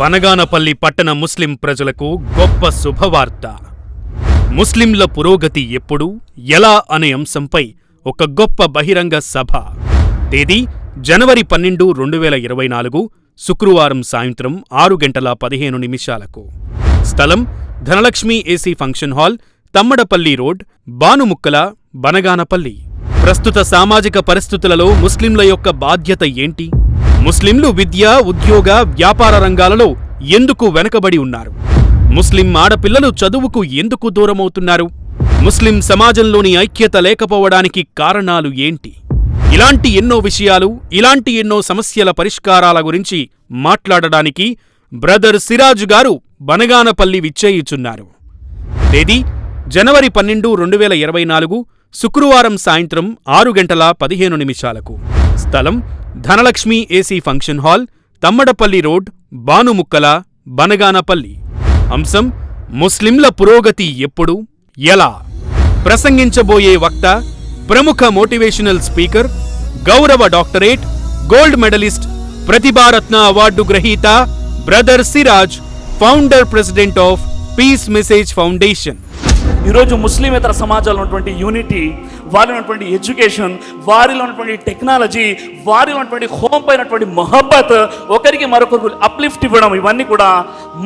బనగానపల్లి పట్టణ ముస్లిం ప్రజలకు గొప్ప శుభవార్త. ముస్లింల పురోగతి ఎప్పుడు, ఎలా అనే అంశంపై ఒక గొప్ప బహిరంగ సభ. తేదీ జనవరి 12, 2024 శుక్రవారం సాయంత్రం 6:15 స్థలం Dhanalakshmi AC function hall, Tammadapalli road, Banumukkala, Banaganapalli. ప్రస్తుత సామాజిక పరిస్థితులలో ముస్లింల యొక్క బాధ్యత ఏంటి? ముస్లింలు విద్య, ఉద్యోగ, వ్యాపార రంగాలలో ఎందుకు వెనకబడి ఉన్నారు? ముస్లిం ఆడపిల్లలు చదువుకు ఎందుకు దూరమవుతున్నారు? ముస్లిం సమాజంలోని ఐక్యత లేకపోవడానికి కారణాలు ఏంటి? ఇలాంటి ఎన్నో విషయాలు, ఇలాంటి ఎన్నో సమస్యల పరిష్కారాల గురించి మాట్లాడడానికి బ్రదర్ సిరాజ్ గారు బనగానపల్లి విచ్చేయుచున్నారు. తేదీ జనవరి 12, 2024 శుక్రవారం సాయంత్రం 6:15 స్థలం Dhanalakshmi AC function hall, Tammadapalli road, Banumukkala, Banaganapalli. అంశం ముస్లింల పురోగతి ఎప్పుడు, ఎలా? ప్రసంగించబోయే వక్త ప్రముఖ మోటివేషనల్ స్పీకర్, గౌరవ doctorate, gold medalist, Pratibharatna award గ్రహీత brother Siraj, founder president of Peace Message Foundation. ఈరోజు ముస్లిమేతర సమాజంలో ఉన్నటువంటి యూనిటీ, వారిలో ఉన్నటువంటి ఎడ్యుకేషన్, వారిలో ఉన్నటువంటి టెక్నాలజీ, వారిలో ఉన్నటువంటి హోమ్ పైనటువంటి మొహబ్బత్, ఒకరికి మరొకరికి అప్లిఫ్ట్ ఇవ్వడం, ఇవన్నీ కూడా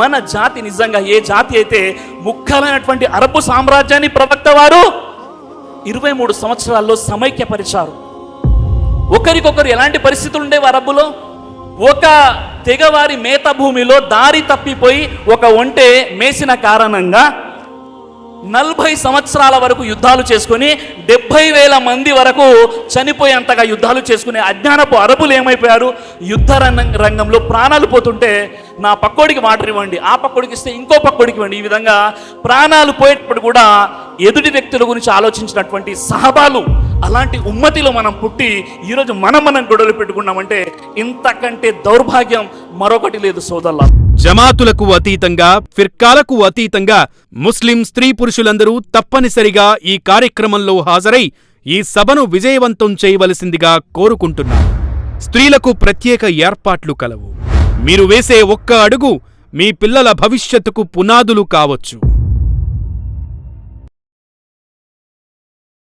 మన జాతి నిజంగా ఏ జాతి అయితే ముఖ్యమైనటువంటి అరబు సామ్రాజ్యాన్ని ప్రవక్త వారు 23 సంవత్సరాల్లో సమైక్యపరిచారు. ఒకరికొకరు ఎలాంటి పరిస్థితులు ఉండేవి అరబ్బులో? ఒక తెగవారి మేత భూమిలో దారి తప్పిపోయి ఒక ఒంటె మేసిన కారణంగా 40 సంవత్సరాల వరకు యుద్ధాలు చేసుకుని 70,000 మంది వరకు చనిపోయేంతగా యుద్ధాలు చేసుకునే అజ్ఞానపు అరబులు ఏమైపోయారు? యుద్ధ రంగంలో ప్రాణాలు పోతుంటే నా పక్కోడికి వాటర్ ఇవ్వండి, ఆ పక్కోడికి ఇస్తే ఇంకో పక్కోడికి ఇవ్వండి, ఈ విధంగా ప్రాణాలు పోయేటప్పుడు కూడా ఎదుటి వ్యక్తుల గురించి ఆలోచించినటువంటి సహబాలు, అలాంటి ఉమ్మతిలో మనం పుట్టి ఈరోజు మనం గొడవలు పెట్టుకున్నామంటే ఇంతకంటే దౌర్భాగ్యం మరొకటి లేదు సోదరులా. జమాతులకు అతీతంగా, ఫిర్కాలకు అతీతంగా ముస్లిం స్త్రీ పురుషులందరూ తప్పనిసరిగా ఈ కార్యక్రమంలో హాజరై ఈ సభను విజయవంతం చేయవలసిందిగా కోరుకుంటున్నారు. స్త్రీలకు ప్రత్యేక ఏర్పాట్లు కలవు. మీరు వేసే ఒక్క అడుగు మీ పిల్లల భవిష్యత్తుకు పునాదులు కావచ్చు.